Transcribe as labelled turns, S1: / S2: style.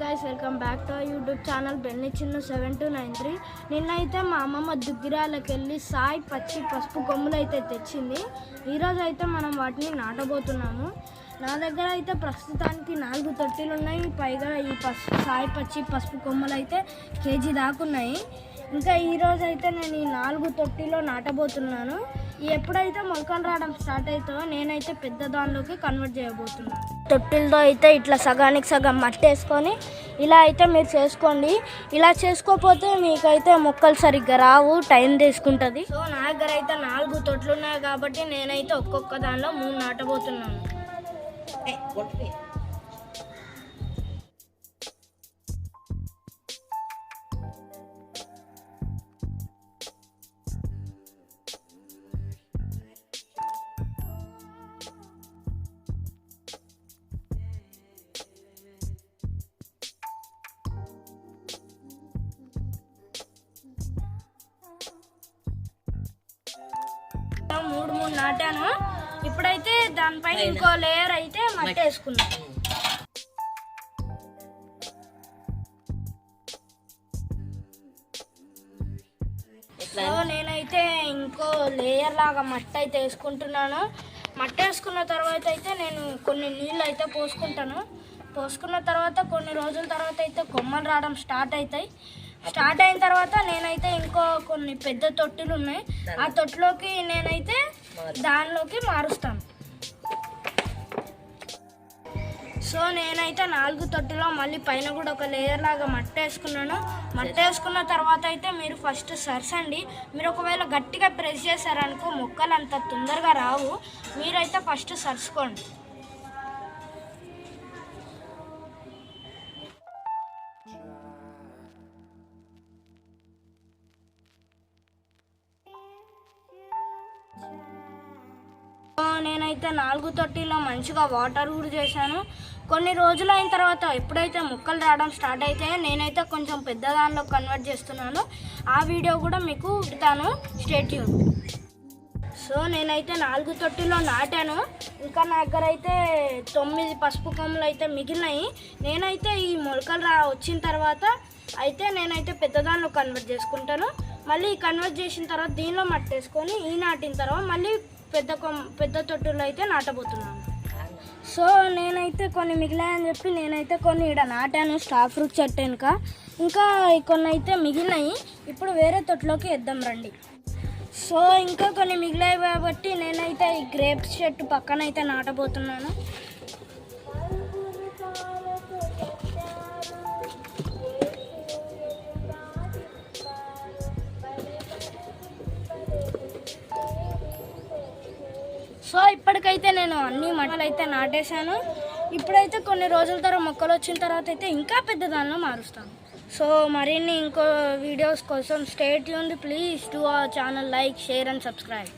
S1: Guys welcome back to YouTube channel Benny Chinna 7293. నిన్నైతే మా అమ్మమ్మ దుగ్గిరాలకు వెళ్ళి సాయి పచ్చి పసుపు కొమ్ములు అయితే తెచ్చింది. ఈరోజు అయితే మనం వాటిని నాటబోతున్నాము. నా దగ్గర అయితే ప్రస్తుతానికి 4 తొట్టిలు ఉన్నాయి. పైగా ఈ సాయి పచ్చి పసుపు కొమ్మలు అయితే కేజీ దాకున్నాయి. ఇంకా ఈరోజు అయితే నేను ఈ 4 తొట్టిలో నాటబోతున్నాను. ఎప్పుడైతే మొలకలు రావడం స్టార్ట్ అవుతుందో నేనైతే పెద్ద దానిలోకి కన్వర్ట్ చేయబోతున్నాను. తొట్టిలతో అయితే ఇట్లా సగానికి సగం మట్టేసుకొని ఇలా అయితే మీరు చేసుకోండి. ఇలా చేసుకోకపోతే మీకైతే మొక్కలు సరిగ్గా రావు, టైం తీసుకుంటుంది. సో నా దగ్గర అయితే 4 తొట్లు ఉన్నాయి కాబట్టి నేనైతే ఒక్కొక్క దానిలో 3 నాటబోతున్నాను. మూడు నాటాను. ఇప్పుడైతే దానిపైన ఇంకో లేయర్ అయితే మట్టి వేసుకున్నాను. సో నేనైతే ఇంకో లేయర్ లాగా మట్టి అయితే వేసుకుంటున్నాను. మట్టి వేసుకున్న తర్వాత అయితే నేను కొన్ని నీళ్ళు అయితే పోసుకున్న తర్వాత కొన్ని రోజుల తర్వాత అయితే కొమ్మలు రావడం స్టార్ట్ అయిన తర్వాత నేనైతే ఇంకో కొన్ని పెద్ద తొట్టిలు ఉన్నాయి. ఆ తొట్టిలోకి నేనైతే దానిలోకి మారుస్తాను. సో నేనైతే 4 తొట్టిలో మళ్ళీ పైన కూడా ఒక లేయర్ లాగా మట్టి వేసుకున్న తర్వాత అయితే మీరు ఫస్ట్ సరసండి. మీరు ఒకవేళ గట్టిగా ప్రెస్ చేశారనుకో మొక్కలు అంత తొందరగా రావు. మీరైతే ఫస్ట్ సరుచుకోండి. నేనైతే 4 తొట్టిలో మంచిగా వాటర్ కూడా చేశాను. కొన్ని రోజులు అయిన తర్వాత ఎప్పుడైతే మొక్కలు రావడం స్టార్ట్ అయితే నేనైతే కొంచెం పెద్ద దానిలో కన్వర్ట్ చేస్తున్నాను. ఆ వీడియో కూడా మీకు పెడతాను, స్టే ట్యూన్. సో నేనైతే 4 తొట్టిలో నాటాను. ఇంకా నా దగ్గర అయితే 9 పసుపు కొమ్మలు అయితే మిగిలినాయి. నేనైతే ఈ మొలకలు వచ్చిన తర్వాత అయితే నేనైతే పెద్ద దానిలో కన్వర్ట్ చేసుకుంటాను. మళ్ళీ కన్వర్ట్ చేసిన తర్వాత దీనిలో మట్టేసుకొని ఈ నాటిన తర్వాత మళ్ళీ పెద్ద తొట్టులో అయితే నాటబోతున్నాను. సో నేనైతే కొన్ని మిగిలాయని చెప్పి నేనైతే కొన్ని ఇక్కడ నాటాను స్టార్ ఫ్రూట్ చెట్టు వెనుక. ఇంకా కొన్ని అయితే మిగిలినాయి. ఇప్పుడు వేరే తొట్టులోకి వేద్దాం రండి. సో ఇంకా కొన్ని మిగిలాయి కాబట్టి నేనైతే ఈ గ్రేప్స్ చెట్టు పక్కన అయితే నాటబోతున్నాను. సో ఇప్పటికైతే నేను అన్ని మొక్కలు అయితే నాటేశాను. ఇప్పుడైతే కొన్ని రోజుల తర్వాత మొక్కలు వచ్చిన తర్వాత అయితే ఇంకా పెద్ద దానిలో మారుస్తాను. సో మరిన్ని ఇంకో వీడియోస్ కోసం stay tuned. Please do our channel, like, share and subscribe.